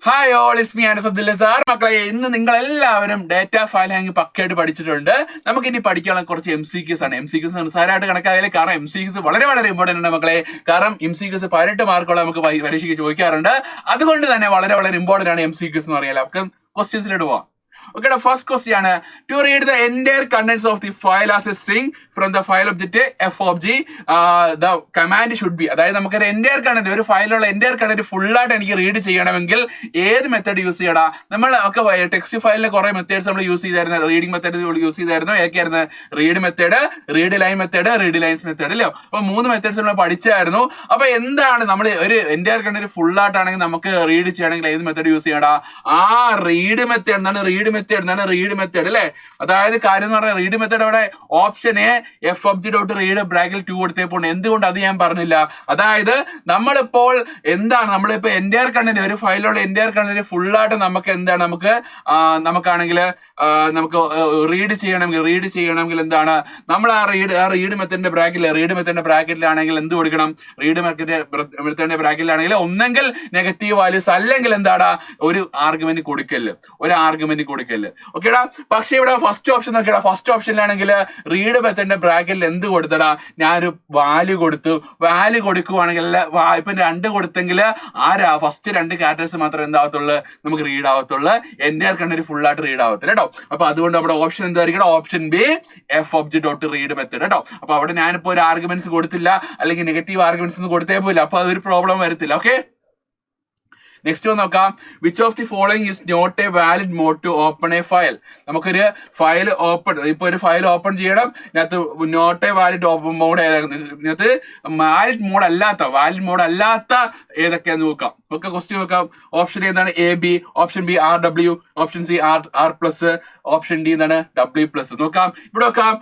Hi all, it's me and Abdullah sir. മക്കളെ, ഇന്ന് നിങ്ങൾ എല്ലാവരും ഡേറ്റ ഫയൽ ഹാങ് പക്കയായിട്ട് പഠിച്ചിട്ടുണ്ട്. നമുക്ക് ഇനി പഠിക്കാനുള്ള കുറച്ച് MCQs ആണ്. MCQs നിസ്സാരമായിട്ട് കണക്കായാലും, കാരണം MCQs വളരെ വളരെ ഇമ്പോർട്ടന്റ് ആണ് മക്കളെ. കാരണം MCQs 18 മാർക്കോളം നമുക്ക് പരീക്ഷയ്ക്ക് ചോദിക്കാറുണ്ട്. അതുകൊണ്ട് തന്നെ വളരെ വളരെ ഇമ്പോർട്ടന്റ് ആണ് MCQs എന്ന് പറയാൻ. നമുക്ക് ക്വസ്റ്റ്യൻസിലോട്ട് പോവാം. Okay, the first question to read the entire contents of the file as a string from the file object f(g), the command should be, അതായത് നമുക്ക് ഒരു entire content, ഒരു ഫയലിലുള്ള entire content full ആയിട്ട് എനിക്ക് റീഡ് ചെയ്യണമെങ്കിൽ ഏത് മെത്തേഡ് യൂസ് ചെയ്യടാ? നമ്മൾ ഒക്കെ ടെക്സ്റ്റ് ഫയലിലെ കുറെ മെത്തേഡ്സ് നമ്മൾ യൂസ് ചെയ്തായിരുന്നു. റീഡിംഗ് മെത്തേഡ് യൂസ് ചെയ്തായിരുന്നു. ഏതൊക്കെയായിരുന്നു? Read method, read line method, read lines method, അല്ലയോ? അപ്പൊ 3 മെത്തേഡ്സ് നമ്മൾ പഠിച്ചായിരുന്നു. അപ്പൊ എന്താണ് നമ്മൾ ഒരു entire content ഫുൾ ആയിട്ടാണെങ്കിൽ നമുക്ക് റീഡ് ചെയ്യണമെങ്കിൽ ഏത് മെത്തേഡ് യൂസ് ചെയ്യടാ? Read method. എന്താണ് റീഡ് മെത്തേഡ് അല്ലെ? അതായത് കാര്യം എന്ന് പറഞ്ഞാൽ റീഡ് മെത്തേഡ് അവിടെ ഓപ്ഷൻ എ f(g.read) ബ്രാക്കറ്റിൽ 2 കൊടുത്തേപ്പോൾ എന്തുകൊണ്ട് അത് ഞാൻ പറഞ്ഞില്ല. അതായത് നമ്മളിപ്പോൾ എന്റയർ കണ്ടന്റ്, ഒരു ഫയലിലുള്ള എൻറ്റയർ കണ്ടന്റ് ഫുൾ ആയിട്ട് നമുക്ക് എന്താണ് നമുക്കാണെങ്കിൽ നമുക്ക് റീഡ് ചെയ്യണമെങ്കിൽ എന്താണ് നമ്മൾ റീഡ് മെത്തേഡിന്റെ ബ്രാക്കറ്റിലാണെങ്കിൽ എന്ത് കൊടുക്കണം? റീഡ് മെത്തേഡിന്റെ ബ്രാക്കറ്റിലാണെങ്കിൽ ഒന്നെങ്കിൽ നെഗറ്റീവ് വാല്യൂസ്, അല്ലെങ്കിൽ എന്താടാ ഒരു ആർഗ്യുമെന്റ് കൊടുക്കല്. ഓക്കേടാ. പക്ഷെ ഇവിടെ ഫസ്റ്റ് ഓപ്ഷൻ നോക്കിയടാ. ഫസ്റ്റ് ഓപ്ഷനിലാണെങ്കിൽ റീഡ് മെത്തേഡിന്റെ ബ്രാക്കറ്റിൽ എന്ത് കൊടുത്തടാ? ഞാനൊരു വാല്യൂ കൊടുക്കുവാണെങ്കിൽ ഇപ്പൊ 2 കൊടുത്തെങ്കിൽ ഫസ്റ്റ് 2 ക്യാരക്ടേഴ്സ് മാത്രമേ എന്താവത്തുള്ളൂ, നമുക്ക് റീഡ് ആവത്തുള്ളൂ. എൻറ്റയർ കണ്ടന്റ് ഫുൾ ആയിട്ട് റീഡ് ആവത്തില്ല കേട്ടോ. അപ്പൊ അതുകൊണ്ട് നമ്മുടെ ഓപ്ഷൻ എന്തായിരിക്കണം? ഓപ്ഷൻ ബി f(g.read) മെത്തേഡ് കേട്ടോ. അപ്പൊ അവിടെ ഞാനിപ്പോ ഒരു ആർഗ്യുമെന്റ്സ് കൊടുത്തില്ല, അല്ലെങ്കിൽ നെഗറ്റീവ് ആർഗ്യുമെന്റ്സ് ഒന്നും കൊടുത്തേ പോയില്ല. അപ്പൊ അതൊരു പ്രോബ്ലം വരത്തില്ല. ഓക്കെ, നെക്സ്റ്റ് വന്ന് നോക്കാം. Which of the following is not a valid mode to open a file? നമുക്കൊരു ഫയൽ ഒരു ഫയൽ ഓപ്പൺ ചെയ്യണം. ഇതിനകത്ത് not a valid open mode ഇതിനകത്ത് വാലിഡ് മോഡ് അല്ലാത്ത ഏതൊക്കെയാന്ന് നോക്കാം. ക്വസ്റ്റ്യൻ നോക്കാം. ഓപ്ഷൻ ഏതാണ്? AB, option B RW, option C R+, option D എന്താണ്? W+. നോക്കാം. ഇവിടെ നോക്കാം.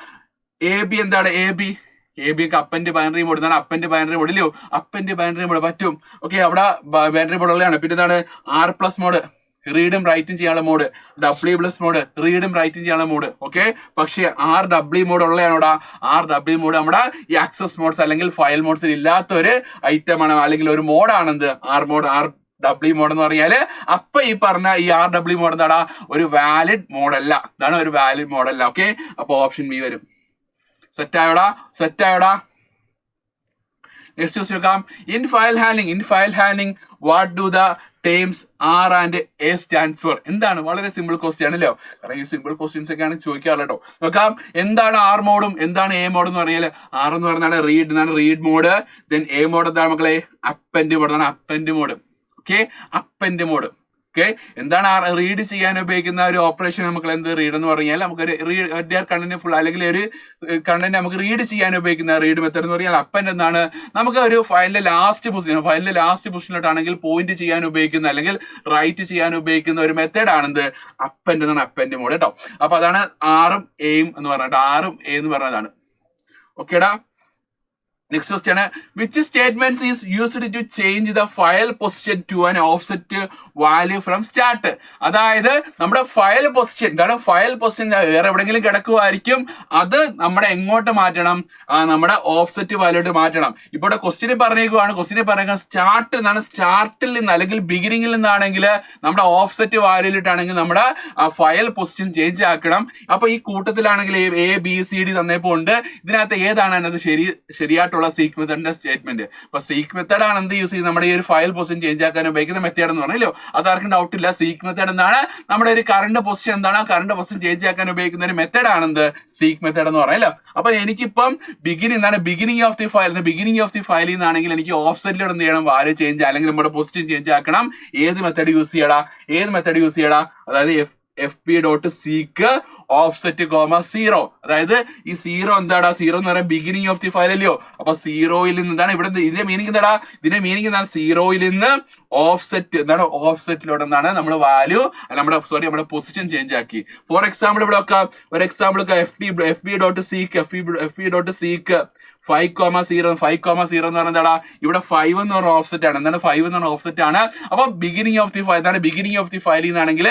AB എന്താണ്? AB ഒക്കെ അപ്പൻഡ് ബൈനറി മോഡ്. എന്താണ് അപ്പൻഡ് ബൈനറി മോഡ്? ഇല്ലയോ? അപ്പൻഡ് ബൈനറി മോഡ് പറ്റും. ഓക്കെ, അവിടെ ബൈനറി മോഡ് ഉള്ളതാണ്. പിന്നെ എന്താണ്? R+ മോഡ്, റീഡും റൈറ്റും ചെയ്യാനുള്ള മോഡ്. W+ മോഡ്, റീഡും റൈറ്റും ചെയ്യാനുള്ള മോഡ്. ഓക്കെ, പക്ഷേ RW മോഡ് ഉള്ളതാണോടാ? RW മോഡ് നമ്മുടെ ഈ ആക്സസ് മോഡ്സ് അല്ലെങ്കിൽ ഫയൽ മോഡ്സിൽ ഇല്ലാത്ത ഒരു ഐറ്റം ആണ്, അല്ലെങ്കിൽ ഒരു മോഡാണെന്ത്? RW മോഡ് എന്ന് പറഞ്ഞാല്. അപ്പൊ ഈ പറഞ്ഞ ഈ RW മോഡ് എന്താടാ? ഒരു വാലിഡ് മോഡല്ല. ഇതാണ് ഒരു വാലിഡ് മോഡല്ല. ഓക്കെ, അപ്പൊ ഓപ്ഷൻ ബി വരും. സെറ്റായോടാ? നെക്സ്റ്റ് ക്വസ്റ്റ്യൻ നോക്കാം. In file handling what do the terms R and A stands for? എന്താണ്? വളരെ സിമ്പിൾ ക്വസ്റ്റ്യൻ ആണല്ലോ. കാരണം ഈ സിമ്പിൾ ക്വസ്റ്റ്യൻസ് ഒക്കെയാണ് ചോദിക്കാറുള്ളത് കേട്ടോ. നോക്കാം. എന്താണ് R മോഡും എന്താണ് A മോഡും എന്ന് പറഞ്ഞാൽ? R എന്ന് പറഞ്ഞാൽ read mode. Then A mode എന്താണ് മക്കളെ? Append mode. Okay, append mode. Okay, എന്താണ് റീഡ് ചെയ്യാൻ ഉപയോഗിക്കുന്ന ഒരു ഓപ്പറേഷൻ? നമുക്ക് എന്ത് റീഡ് എന്ന് പറഞ്ഞാൽ നമുക്കൊരു കണ്ടന്റ് ഫുൾ, അല്ലെങ്കിൽ ഒരു കണ്ടന്റ് നമുക്ക് റീഡ് ചെയ്യാൻ ഉപയോഗിക്കുന്ന റീഡ് മെത്തേഡ് എന്ന് പറഞ്ഞാൽ അപ്പൻഡ് എന്താണ്? നമുക്ക് ഒരു ഫയലിന്റെ ലാസ്റ്റ് പൊസിഷനിലോട്ടാണെങ്കിൽ പോയിന്റ് ചെയ്യാൻ ഉപയോഗിക്കുന്ന, അല്ലെങ്കിൽ റൈറ്റ് ചെയ്യാൻ ഉപയോഗിക്കുന്ന ഒരു മെത്തേഡ് ആണെന്ത്? അപ്പൻഡ് എന്നാണ് അപ്പൻഡ് മോഡ് കേട്ടോ. അപ്പൊ അതാണ് ആറും എയും എന്ന് പറഞ്ഞതാണ്. ഓക്കേടാ. നെക്സ്റ്റ് ക്വസ്റ്റ്യൻ ആണ്. Which statements is used to change the file position to an offset value from start? അതായത് നമ്മുടെ ഫയൽ പൊസിഷൻ വേറെ എവിടെയെങ്കിലും കിടക്കുമായിരിക്കും, അത് നമ്മുടെ എങ്ങോട്ട് മാറ്റണം? നമ്മുടെ ഓഫ്സെറ്റ് വാല്യൂട്ട് മാറ്റണം. ഇപ്പോൾ ക്വസ്റ്റ്യൻ പറഞ്ഞേക്കുവാണ് സ്റ്റാർട്ടിൽ നിന്ന് അല്ലെങ്കിൽ ബിഗിനിങ്ങിൽ നിന്നാണെങ്കിൽ നമ്മുടെ ഓഫ്സെറ്റ് വാല്യൂട്ടാണെങ്കിൽ നമ്മുടെ ഫയൽ പൊസിഷൻ ചേഞ്ച് ആക്കണം. അപ്പൊ ഈ കൂട്ടത്തിലാണെങ്കിൽ ABCD തന്നപ്പോൾ ഉണ്ട്. ഇതിനകത്ത് ഏതാണ് അതിനകത്ത് ശരിയായിട്ടുള്ള സീക്ക് മെത്തേഡിന്റെ സ്റ്റേറ്റ്മെന്റ്? അപ്പൊ സീക്ക് മെത്തേഡ് ആണ് എന്ത് യൂസ് ചെയ്ത് നമ്മുടെ ഈ ഒരു ഫയൽ പൊസിഷൻ ചേഞ്ച് ആക്കാൻ ഉപയോഗിക്കുന്ന മെത്തേഡ് എന്ന് പറഞ്ഞല്ലോ. അതാർക്കും ഡൗട്ട് ഇല്ല. സീക്ക് മെത്തേഡ് എന്താണ്? നമ്മുടെ ഒരു കറണ്ട് പൊസിഷൻ എന്താണ്? കറണ്ട് പൊസിഷൻ ചേഞ്ച് ആക്കാൻ ഉപയോഗിക്കുന്ന ഒരു മെത്തേഡ് ആണെന്ത്? സീക്ക് മെത്തേഡ് എന്ന് പറയല്ലോ. അപ്പൊ എനിക്കിപ്പം ബിഗിനിങ് ഓഫ് ദി ഫയലിൽ നിന്നാണെങ്കിൽ എനിക്ക് ഓഫ്സെറ്റിലൂടെ എന്ത് ചെയ്യണം? വാല്യൂ ചേഞ്ച്, അല്ലെങ്കിൽ നമ്മുടെ പൊസിഷൻ ചേഞ്ച് ആക്കണം. ഏത് മെത്തേഡ് യൂസ് ചെയ്യടാ? അതായത് fp.seek ഓഫ്സെറ്റ് (0). അതായത് ഈ 0 എന്താടാ? 0 എന്ന് പറയാൻ ബിഗിനിങ് ഓഫ് ദി ഫയൽ അല്ലയോ? അപ്പൊ 0യിൽ നിന്ന് എന്താണ് ഇവിടെ? ഇതിന്റെ മീനിങ് എന്താണ്? 0യിൽ നിന്ന് ഓഫ്സെറ്റിലോട്ട് എന്താണ് നമ്മൾ വാല്യൂ, നമ്മുടെ പൊസിഷൻ ചേഞ്ച് ആക്കി. ഫോർ എക്സാമ്പിൾ ഇവിടെ ഒരു എക്സാമ്പിൾ fp.seek 5,0 എന്ന് പറഞ്ഞാൽ എന്താടാ? ഇവിടെ 5 എന്ന് പറഞ്ഞ ഓഫ്സെറ്റ് ആണ്. എന്താണ് 5 എന്ന് പറഞ്ഞ ഓഫ്സെറ്റ് ആണ്. അപ്പൊ ബിഗിനിങ് ഓഫ് ദി ഫയലിൽ നിന്നാണെങ്കിൽ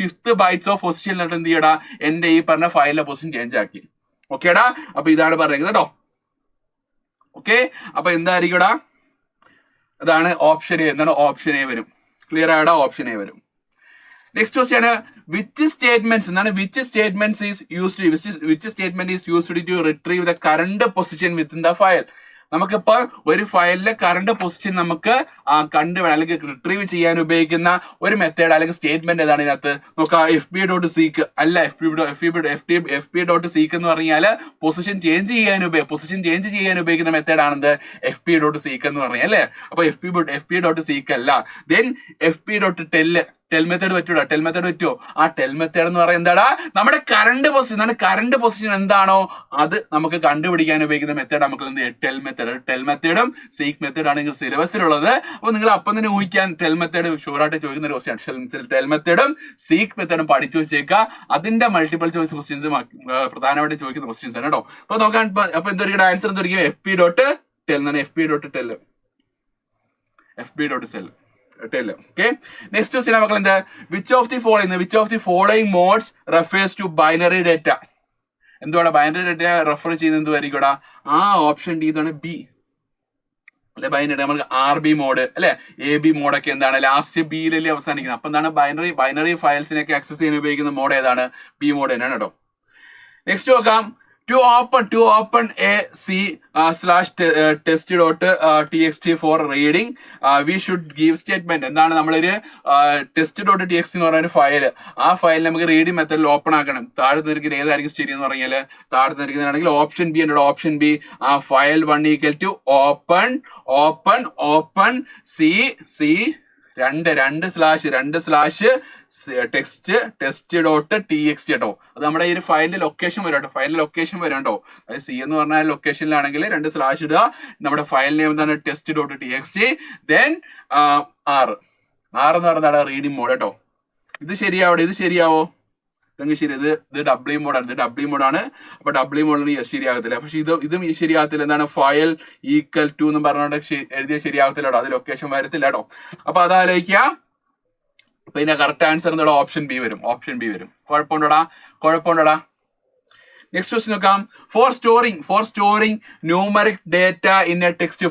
ഫിഫ്ത്ത് ബൈറ്റ്സ് ഓഫ് പൊസിഷനിലോട്ട് എന്ത് ചെയ്യടാ? എന്റെ ഈ പറഞ്ഞ ഫയലിലെ പൊസിഷൻ ചേഞ്ച് ആക്കി. ഓക്കേടാ. അപ്പൊ ഇതാണ് പറയുന്നത് കേട്ടോ. ഓക്കെ, അപ്പൊ എന്തായിരിക്കും? അതാണ് ഓപ്ഷൻ എ. എന്താണ്? ഓപ്ഷൻ എ വരും. ക്ലിയർ ആയടാ? ഓപ്ഷൻ എ വരും. നെക്സ്റ്റ് ക്വസ്റ്റ്യൻ ആണ് വിച്ച് സ്റ്റേറ്റ്മെന്റ്സ് എന്താണ് which statement is used to retrieve the current position within the file. നമുക്കിപ്പോ ഒരു ഫയലിലെ കറണ്ട് പൊസിഷൻ നമുക്ക് അല്ലെങ്കിൽ റിട്രീവ് ചെയ്യാൻ ഉപയോഗിക്കുന്ന ഒരു മെത്തേഡ് അല്ലെങ്കിൽ സ്റ്റേറ്റ്മെന്റ് ഏതാണ് ഇതിനകത്ത് നോക്കാം. fp.seek അല്ല, fp.seek എന്ന് പറഞ്ഞാൽ പൊസിഷൻ ചേഞ്ച് ചെയ്യാൻ ഉപയോഗിക്കുന്ന മെത്തേഡ് ആണെന്ത് fp.seek എന്ന് പറഞ്ഞാൽ അല്ലേ. അപ്പൊ fp.seek അല്ല. ദെൻ fp.tell മെത്തേഡ് പറ്റൂടാ? ടെൽ മെത്തേഡ് പറ്റുമോ? ആ ടെൽ മെത്തേഡ് എന്ന് പറയുന്നത് എന്താടാ? നമ്മുടെ കറണ്ട് പൊസിഷൻ എന്താണോ അത് നമുക്ക് കണ്ടുപിടിക്കാൻ ഉപയോഗിക്കുന്ന മെത്തേഡ് നമുക്ക് എന്ത് ടെൽ മെത്തേഡും സീക്ക് മെത്തേഡ് ആണ് നിങ്ങൾ സിലബസിലുള്ളത്. അപ്പൊ നിങ്ങൾ അപ്പം തന്നെ ഊഹിക്കാൻ ടെൽ മെത്തേഡ് ഷുവറായിട്ട് ചോദിക്കുന്ന ഒരു ക്വസ്റ്റ്യൻ. ടെൽ മെത്തേഡും സീക്ക് മെത്തേഡും പഠിച്ചു വെച്ചേക്കുക. അതിന്റെ മൾട്ടിപ്പിൾ ചോയ്സ് ക്വസ്റ്റ്യൻസ് പ്രധാനമായിട്ട് ചോദിക്കുന്ന ക്വസ്റ്റ്യൻസ് ആണ് കേട്ടോ. അപ്പൊ നോക്കാൻ അപ്പൊ എന്തൊരു ആൻസർ എന്തൊരിക്കും fp.tell എന്നാണ്. fp.tell. Okay. Next question മക്കൾ എന്താ? which of the following modes refers to binary data? എന്തുവാണ് ബൈനറി ഡേറ്റ റെഫർ ചെയ്യുന്നത്? എന്തുവായിരിക്കും? ഓപ്ഷൻ ഡി ഇതാണ് ബി അല്ലെ. ബൈനറി നമുക്ക് RB മോഡ് അല്ലെ, AB മോഡൊക്കെ എന്താണ് ലാസ്റ്റ് ബിയിലല്ലേ അവസാനിക്കുന്നത്. അപ്പൊ എന്താണ് ബൈനറി ഫയൽസിനൊക്കെ ആക്സസ് ചെയ്യാൻ ഉപയോഗിക്കുന്ന മോഡ് ഏതാണ്? ബി മോഡ് തന്നെയാണ് കേട്ടോ. നെക്സ്റ്റ് നോക്കാം. To open a c/test.txt for reading, we should give statement. എന്താണ് നമ്മളൊരു test.txt എന്ന് പറയുന്ന ഒരു ഫയല്, ആ ഫയൽ നമുക്ക് റീഡിംഗ് മെത്തേഡിൽ ഓപ്പൺ ആക്കണം. താഴെ നിൽക്കുന്ന ഏതായിരിക്കും ശരി എന്ന് പറഞ്ഞാൽ താഴെ നിൽക്കുന്നതാണെങ്കിൽ ഓപ്ഷൻ ബി ഉണ്ട്. Option B file 1 = open c /test.txt കേട്ടോ. അത് നമ്മുടെ ഈ ഒരു ഫയലിന്റെ ലൊക്കേഷൻ വരും കേട്ടോ. അതായത് സി എന്ന് പറഞ്ഞ ലൊക്കേഷനിലാണെങ്കിൽ 2/ ഇടുക. നമ്മുടെ ഫയൽ നെയിം എന്താണ്? test.txt. ദെൻ എന്ന് പറഞ്ഞാൽ റീഡിംഗ് മോഡ് കേട്ടോ. ഇത് ശരിയാവോ? ശരി. ഇത് ഡബ്ല്യു മോഡാണ്. അപ്പൊ ഡബ്ല്യു മോഡിന് ശരിയാകത്തില്ല. പക്ഷെ ഇതും ശരിയാകത്തില്ല. എന്താണ്? ഫയൽ = എന്ന് പറഞ്ഞോണ്ട് എഴുതിയ ശരിയാകത്തില്ല കേട്ടോ. അത് ലൊക്കേഷൻ വരത്തില്ല കേട്ടോ. അപ്പൊ അതാലോചിക്കുക. അപ്പൊ ഇതിന്റെ കറക്റ്റ് ആൻസർ എന്താ? ഓപ്ഷൻ ബി വരും. കുഴപ്പമുണ്ടോടാ? നെക്സ്റ്റ് ക്വസ്റ്റ്യൻ നോക്കാം. For storing numeric data in a text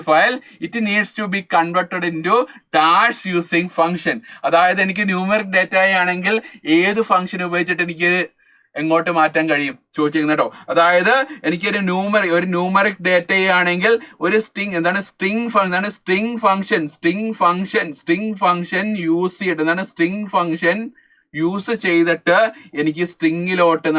file. It needs to be converted into dash using function. അതായത് എനിക്ക് ന്യൂമറിക് ഡേറ്റ ആണെങ്കിൽ ഏത് ഫംഗ്ഷൻ ഉപയോഗിച്ചിട്ട് എനിക്ക് എങ്ങോട്ട് മാറ്റാൻ കഴിയും ചോദിച്ചിരിക്കുന്നത് കേട്ടോ. അതായത് എനിക്ക് ഒരു ന്യൂമറിക് ഡേറ്റ ആണെങ്കിൽ ഒരു സ്ട്രിംഗ് ഫംഗ്ഷൻ യൂസ് ചെയ്തിട്ട് എനിക്ക് സ്ട്രിങ്ങിലോട്ട്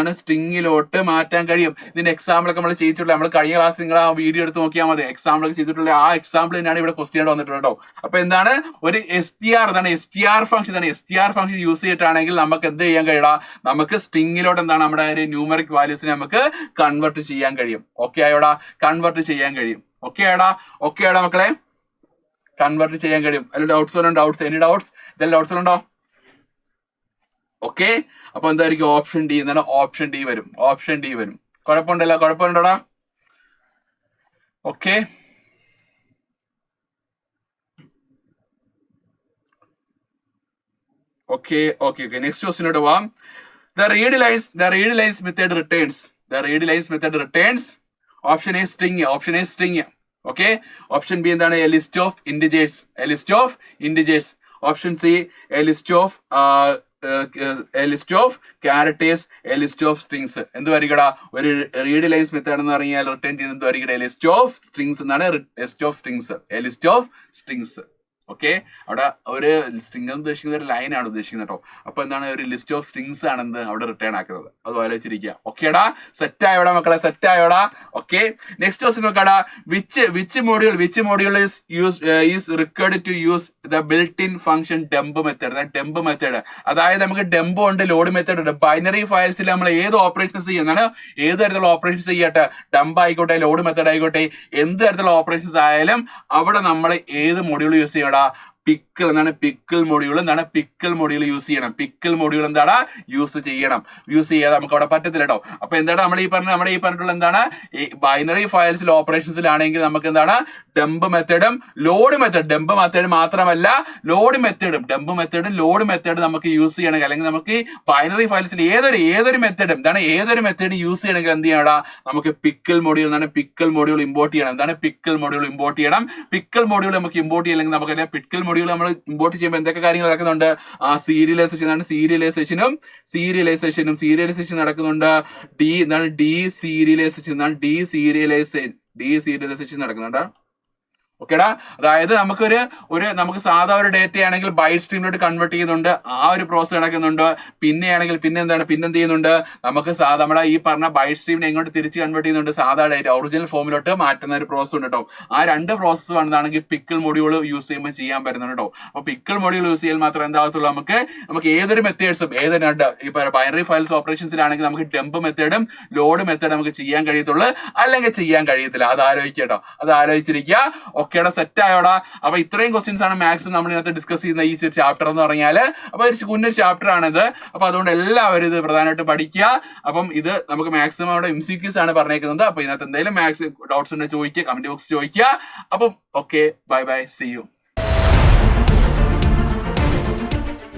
മാറ്റാൻ കഴിയും. ഇതിന്റെ എക്സാമ്പിൾ ഒക്കെ നമ്മൾ ചെയ്തിട്ടുള്ള നമ്മൾ കഴിഞ്ഞ ക്ലാസ് നിങ്ങൾ ആ വീഡിയോ എടുത്ത് നോക്കിയാൽ മതി. എക്സാമ്പിൾ ഒക്കെ ചെയ്തിട്ടുള്ള ആ എക്സാമ്പിൾ തന്നെയാണ് ഇവിടെ ക്വസ്റ്റ്യൻ വന്നിട്ടുണ്ട് കേട്ടോ. അപ്പൊ എന്താണ് ഒരു STR ഫംഗ്ഷൻ യൂസ് ചെയ്തിട്ടാണെങ്കിൽ നമുക്ക് എന്ത് ചെയ്യാൻ കഴിയണം? നമുക്ക് സ്ട്രിങ്ങിലോട്ട് നമ്മുടെ ഒരു ന്യൂമറിക് വാല്യൂസിനെ നമുക്ക് കൺവേർട്ട് ചെയ്യാൻ കഴിയും. ഓക്കെ ആയോടാ? മക്കളെ കൺവേർട്ട് ചെയ്യാൻ കഴിയും. അതിൽ എനി ഡൗട്ട്സ് ഇതെല്ലാം ഡൗട്ട്സ് ഉണ്ടോ? ഓക്കെ. അപ്പൊ എന്തായിരിക്കും? ഓപ്ഷൻ ഡി എന്താണ്? ഓപ്ഷൻ ഡി വരും. കുഴപ്പമുണ്ടോടാ? ഓക്കെ. നെക്സ്റ്റ് ക്വസ്റ്റ്യനോട് പോവാം. The read lines method returns. Option A string. Okay. Option B എന്താണ്? A list of integers. Option C a list of characters, a list of strings. എന്തുവായിരിക്കടാ? ഒരു read lines method എന്ന് പറഞ്ഞാൽ return ചെയ്യുന്നത് എന്തുവായിരിക്കട്ടെ? List of strings എന്നാണ്. List of strings. Okay. അവിടെ ഒരു string എന്ന് ഉദ്ദേശിക്കുന്ന ഒരു ലൈൻ ആണ് ഉദ്ദേശിക്കുന്നത് കേട്ടോ. അപ്പൊ എന്താണ്? ഒരു ലിസ്റ്റ് ഓഫ് സ്ട്രിങ്സ് ആണ് അവിടെ റിട്ടേൺ ആക്കുന്നത്. അത് ആലോചിച്ചിരിക്കുക. ഓക്കേടാ? സെറ്റ് ആയോടാ മക്കളെ? ഓക്കെ. നെക്സ്റ്റ് ക്വസ്റ്റ്യൻ നോക്കാടാ. Which module is required to use the built in function dump method. അതായത് നമുക്ക് ഡംപ് ഉണ്ട്, ലോഡ് മെത്തേഡ് ഉണ്ട്. ബൈനറി ഫയൽസിൽ നമ്മൾ ഏത് ഓപ്പറേഷൻസ് ചെയ്യുന്നതാണ്? ഏത് തരത്തിലുള്ള ഓപ്പറേഷൻസ് ചെയ്യട്ടെ? ഡംപ് ആയിക്കോട്ടെ, ലോഡ് മെത്തേഡ് ആയിക്കോട്ടെ, എന്ത് തരത്തിലുള്ള ഓപ്പറേഷൻസ് ആയാലും അവിടെ നമ്മൾ ഏത് മോഡ്യൂൾ യൂസ് ചെയ്യണം? pick എന്താണ് പിക്കിൾ മൊഡ്യൂൾ യൂസ് ചെയ്യണം. പിക്കിൾ മൊഡ്യൂൾ എന്താണ് യൂസ് ചെയ്യാതെ നമുക്ക് അവിടെ പറ്റത്തില്ല കേട്ടോ. അപ്പൊ എന്താണ് നമ്മുടെ ഈ പറഞ്ഞിട്ടുള്ള എന്താണ് ഈ ബൈനറി ഫയൽസിൽ ഓപ്പറേഷൻസിലാണെങ്കിൽ നമുക്ക് എന്താണ് ഡംപ് മെത്തേഡും ലോഡ് മെത്തേഡ്, ഡംപ് മെത്തേഡ് മാത്രമല്ല ലോഡ് മെത്തേഡും ലോഡ് മെത്തേഡ് നമുക്ക് യൂസ് ചെയ്യണമെങ്കിൽ, അല്ലെങ്കിൽ നമുക്ക് ബൈനറി ഫയൽസിൽ ഏതൊരു മെത്തേഡും ഏതൊരു മെത്തേഡ് യൂസ് ചെയ്യണമെങ്കിൽ എന്ത് ചെയ്യണം, നമുക്ക് പിക്കിൾ മൊഡ്യൂൾ ഇമ്പോർട്ട് ചെയ്യണം. പിക്കിൾ മൊഡ്യൂൾ ഇമ്പോർട്ട് ചെയ്യണം. പിക്കിൾ മൊഡ്യൂൾ നമുക്ക് ഇമ്പോർട്ട് ചെയ്യില്ലെങ്കിൽ നമുക്ക് പിക്കിൾ മൊഡ്യൂൾ നമ്മൾ ഇമ്പോർട്ട് ചെയ്യുമ്പോൾ എന്തൊക്കെ കാര്യങ്ങൾ നടക്കുന്നുണ്ട്, സീരിയലൈസേഷൻ നടക്കുന്നുണ്ട്. ഡീസീരിയലൈസേഷൻ നടക്കുന്നുണ്ട്. ഓക്കേടാ, അതായത് നമുക്ക് സാധാ ഒരു ഡേറ്റ ആണെങ്കിൽ ബൈറ്റ് സ്ട്രീമിലോട്ട് കൺവേർട്ട് ചെയ്യുന്നുണ്ട്, ആ ഒരു പ്രോസസ് നടക്കുന്നുണ്ട്. പിന്നെന്ത് ചെയ്യുന്നുണ്ട്, നമുക്ക് നമ്മുടെ ഈ പറഞ്ഞ ബൈറ്റ് സ്ട്രീമിനെ എങ്ങോട്ട് തിരിച്ച് കൺവേർട്ട് ചെയ്യുന്നുണ്ട്, സാധാ ഡേറ്റ ഒറിജിനൽ ഫോമിലോട്ട് മാറ്റുന്ന ഒരു പ്രോസസ് ഉണ്ട് കേട്ടോ. ആ രണ്ട് പ്രോസസ് വന്നതാണെങ്കിൽ പിക്കിൾ മൊഡ്യൂൾ യൂസ് ചെയ്യുമ്പോൾ ചെയ്യാൻ പറ്റുന്നുണ്ട് കേട്ടോ. അപ്പൊ പിക്കിൾ മൊഡ്യൂൾ യൂസ് ചെയ്യാൻ മാത്രം എന്താകത്തുള്ളൂ, നമുക്ക് ഏതൊരു മെത്തേഡ്സും ഈ ബൈനറി ഫയൽസ് ഓപ്പറേഷൻസിലാണെങ്കിൽ നമുക്ക് ഡംപ് മെത്തേഡും ലോഡ് മെത്തേഡും നമുക്ക് ചെയ്യാൻ കഴിയത്തുള്ളൂ, അല്ലെങ്കിൽ ചെയ്യാൻ കഴിയത്തില്ല. അത് ആലോചിച്ചിരിക്കുക. ഓക്കേടാ, സെറ്റ് ആയോടാ. അപ്പൊ ഇത്രയും ക്വസ്റ്റ്യൻസ് ആണ് മാത്സ് നമ്മൾ ഇതിനകത്ത് ഡിസ്കസ് ചെയ്യുന്ന ഈ ചാപ്റ്റർ എന്ന് പറഞ്ഞാൽ. അപ്പൊ ഒരു കുഞ്ഞൊരു ചാപ്റ്റർ ആണിത്. അപ്പൊ അതുകൊണ്ട് എല്ലാവരും ഇത് പ്രധാനമായിട്ട് പഠിക്കുക. അപ്പം ഇത് നമുക്ക് മാക്സിമം അവിടെ MCQs ആണ് പറഞ്ഞേക്കുന്നത്. അപ്പൊ ഇതിനകത്ത് എന്തെങ്കിലും മാത്സ് ഡൗട്ട്സ് ഉണ്ടെങ്കിൽ ചോദിക്കുക, കമന്റ് ബോക്സ് ചോദിക്കുക. അപ്പം ഓക്കെ, ബൈ, സീ യു.